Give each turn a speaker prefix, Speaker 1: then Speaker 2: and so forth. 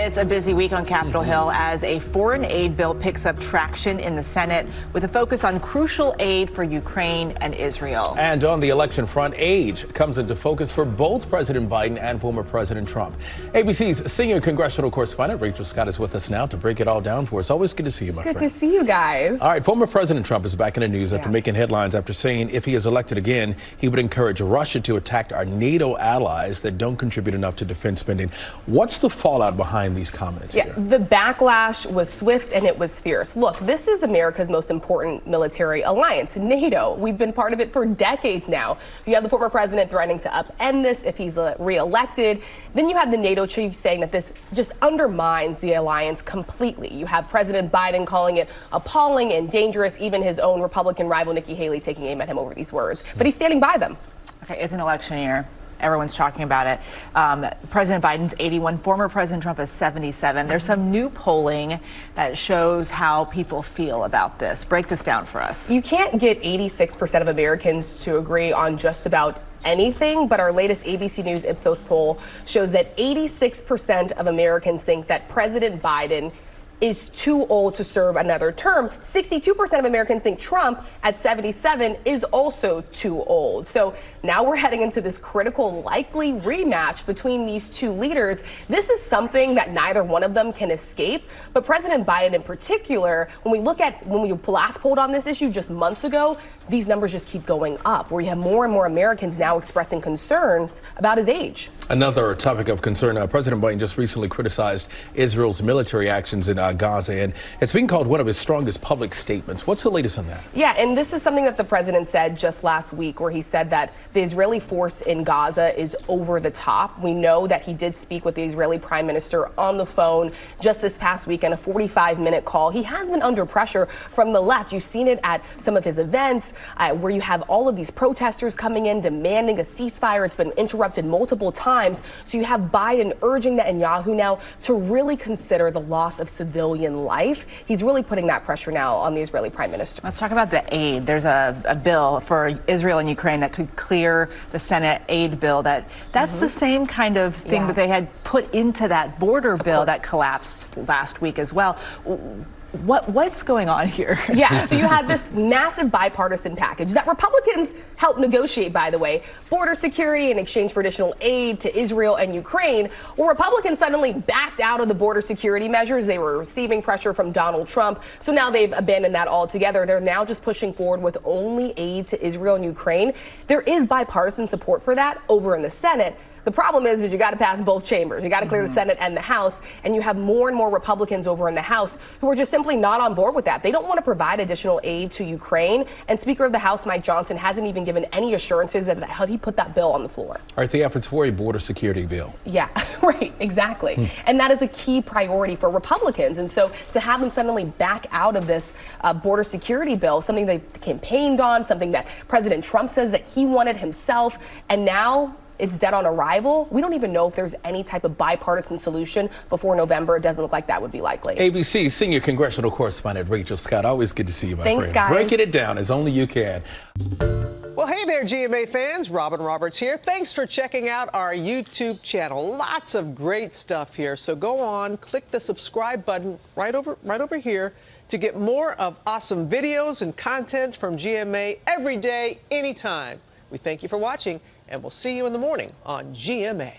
Speaker 1: It's a busy week on Capitol Hill as a foreign aid bill picks up traction in the Senate with a focus on crucial aid for Ukraine and Israel.
Speaker 2: And on the election front, age comes into focus for both President Biden and former President Trump. ABC's senior congressional correspondent Rachel Scott is with us now to break it all down for us. Always good to see you, my friend.
Speaker 3: Good to see you guys.
Speaker 2: All right, former President Trump is back in the news after making headlines after saying if he is elected again, he would encourage Russia to attack our NATO allies that don't contribute enough to defense spending. What's the fallout behind these comments here?
Speaker 3: The backlash was swift and it was fierce. Look, this is America's most important military alliance, NATO. We've been part of it for decades now. You have the former president threatening to upend this if he's reelected. Then you have the NATO chief saying that this just undermines the alliance completely. You have President Biden calling it appalling and dangerous, even his own Republican rival Nikki Haley taking aim at him over these words. But he's standing by them.
Speaker 1: Okay, it's an election year. Everyone's talking about it. President Biden's 81, former President Trump is 77. There's some new polling that shows how people feel about this. Break this down for us.
Speaker 3: You can't get 86% of Americans to agree on just about anything, but our latest ABC News Ipsos poll shows that 86% of Americans think that President Biden is too old to serve another term. 62% of Americans think Trump at 77 is also too old. So now we're heading into this critical, likely rematch between these two leaders. This is something that neither one of them can escape. But President Biden in particular, when we last polled on this issue just months ago, these numbers just keep going up, where you have more and more Americans now expressing concerns about his age.
Speaker 2: Another topic of concern, President Biden just recently criticized Israel's military actions in Gaza, and it's being called one of his strongest public statements. What's the latest on that?
Speaker 3: Yeah, and this is something that the president said just last week, where he said that the Israeli force in Gaza is over the top. We know that he did speak with the Israeli prime minister on the phone just this past week in a 45-minute call. He has been under pressure from the left. You've seen it at some of his events where you have all of these protesters coming in demanding a ceasefire. It's been interrupted multiple times. So you have Biden urging Netanyahu now to really consider the loss of civilian life. He's really putting that pressure now on the Israeli prime minister.
Speaker 1: Let's talk about the aid. There's a bill for Israel and Ukraine that could clear the Senate aid bill. That's the same kind of thing that they had put into that border bill that collapsed last week as well. What's going on here?
Speaker 3: Yeah, so you had this massive bipartisan package that Republicans helped negotiate, by the way, border security in exchange for additional aid to Israel and Ukraine. Well, Republicans suddenly backed out of the border security measures. They were receiving pressure from Donald Trump. So now they've abandoned that altogether. They're now just pushing forward with only aid to Israel and Ukraine. There is bipartisan support for that over in the Senate. The problem is you got to pass both chambers. You got to clear the Senate and the House, and you have more and more Republicans over in the House who are just simply not on board with that. They don't want to provide additional aid to Ukraine, and Speaker of the House Mike Johnson hasn't even given any assurances that he put that bill on the floor.
Speaker 2: All right, the efforts for a border security bill.
Speaker 3: Yeah, right, exactly. And that is a key priority for Republicans, and so to have them suddenly back out of this border security bill, something they campaigned on, something that President Trump says that he wanted himself, and now it's dead on arrival. We don't even know if there's any type of bipartisan solution before November. It doesn't look like that would be likely.
Speaker 2: ABC senior congressional correspondent Rachel Scott. Always good to see you, my friend.
Speaker 3: Thanks, guys.
Speaker 2: Breaking it down as only you can.
Speaker 4: Well, hey there, GMA fans. Robin Roberts here. Thanks for checking out our YouTube channel. Lots of great stuff here. So go on, click the subscribe button right over here to get more of awesome videos and content from GMA every day, anytime. We thank you for watching, and we'll see you in the morning on GMA.